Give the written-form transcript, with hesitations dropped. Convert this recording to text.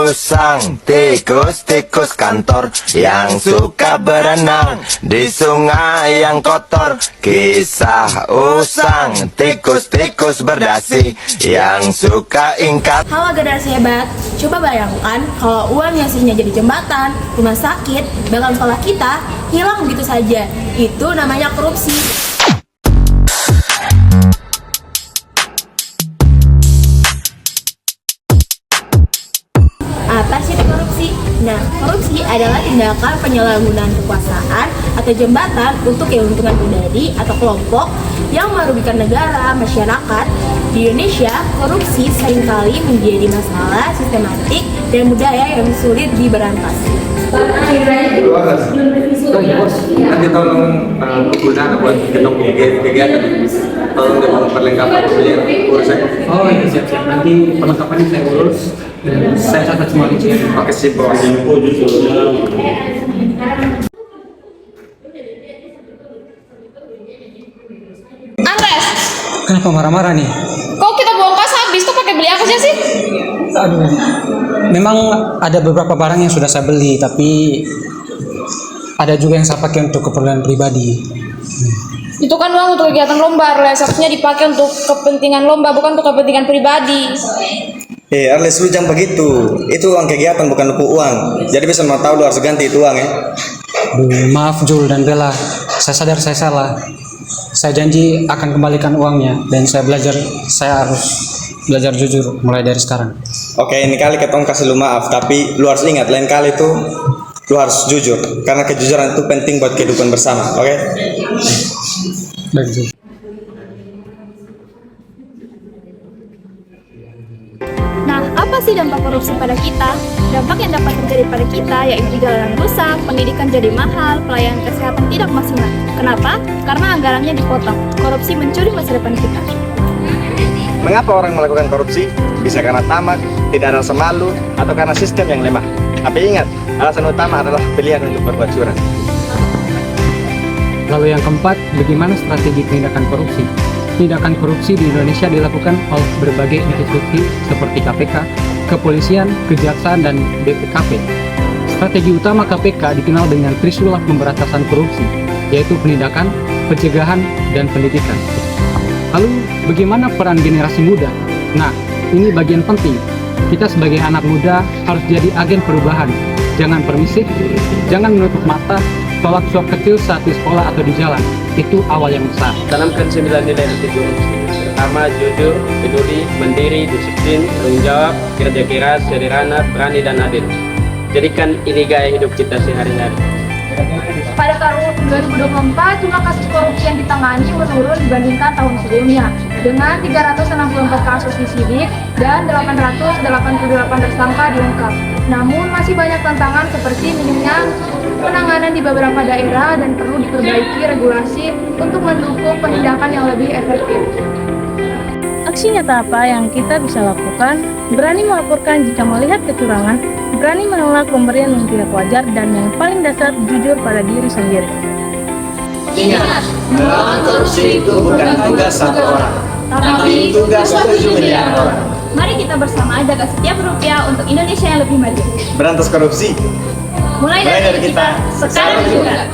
usang, tikus-tikus kantor yang suka berenang di sungai yang kotor. Kisah usang, tikus-tikus berdasi yang suka ingkar. Halo generasi hebat, coba bayangkan kalau uang yang aslinya jadi jembatan, rumah sakit, bahkan sekolah kita hilang begitu saja. Itu namanya korupsi. Apa sih korupsi? Nah, korupsi adalah tindakan penyalahgunaan kekuasaan atau jembatan untuk keuntungan pribadi atau kelompok yang merugikan negara, masyarakat. Di Indonesia, korupsi seringkali menjadi masalah sistematik dan budaya yang sulit diberantas. Nanti tolong gunakan buat kita punya kegiatan. Tolong dengan perlengkapan urusan. Oh iya, siap-siap. Nanti perlengkapannya saya urus dan saya catat semua rincian. Pakai sip bos. Andres, Kenapa marah-marah nih? kok kita buang kas habis tuh pakai beli apa aja sih? Aduh, memang ada beberapa barang yang sudah saya beli, tapi ada juga yang saya pakai untuk keperluan pribadi. Itu kan uang untuk kegiatan lomba, Arles. Harusnya dipakai untuk kepentingan lomba, bukan untuk kepentingan pribadi. Arles, lu jangan begitu. Itu uang kegiatan, bukan uang. Jadi bisa mau tahu lu harus ganti itu uang ya. Aduh, maaf Jul dan Bella, saya sadar saya salah. Saya janji akan kembalikan uangnya dan saya harus belajar jujur mulai dari sekarang. Oke, ini kali ketong kasih lu maaf, tapi lu harus ingat lain kali tuh lu harus jujur. Karena kejujuran itu penting buat kehidupan bersama, oke? Baik, Jul. Nah, apa sih dampak korupsi pada kita? Dampak yang dapat terjadi pada kita yaitu jalanan rusak, pendidikan jadi mahal, pelayanan kesehatan tidak maksimal. Kenapa? Karena anggarannya dipotong. Korupsi mencuri masa depan kita. Mengapa orang melakukan korupsi? Bisa karena tamak, tidak ada rasa malu, atau karena sistem yang lemah. Tapi ingat, alasan utama adalah pilihan untuk berbuat curang. Lalu yang keempat, bagaimana strategi penindakan korupsi? Tindakan korupsi di Indonesia dilakukan oleh berbagai institusi seperti KPK, Kepolisian, Kejaksaan, dan BPKP. Strategi utama KPK dikenal dengan Trisula Pemberantasan Korupsi, yaitu penindakan, pencegahan, dan pendidikan. Lalu, bagaimana peran generasi muda? Nah, ini bagian penting. Kita sebagai anak muda harus jadi agen perubahan. Jangan permisif, jangan menutup mata, tolak suap kecil saat di sekolah atau di jalan. Itu awal yang besar. Tanamkan 9 nilai anti korupsi. Pertama, jujur, peduli, mandiri, disiplin, tanggung jawab, kerja keras, sederhana, berani, dan adil. Jadikan ini gaya hidup kita sehari-hari. Pada tahun 2024, jumlah kasus korupsi yang ditangani menurun dibandingkan tahun sebelumnya dengan 364 kasus disidik dan 888 tersangka diungkap. Namun masih banyak tantangan seperti minimnya penanganan di beberapa daerah dan perlu diperbaiki regulasi untuk mendukung penindakan yang lebih efektif. Aksi nyata apa yang kita bisa lakukan? Berani melaporkan jika melihat kecurangan, berani menolak pemberian yang tidak wajar, dan yang paling dasar, jujur pada diri sendiri. Ingat, Melawan korupsi itu bukan tugas satu orang, tapi tugas 7 miliar orang. Mari kita bersama jaga setiap rupiah untuk Indonesia yang lebih maju. Berantas korupsi. Mulai dari kita, sekarang juga.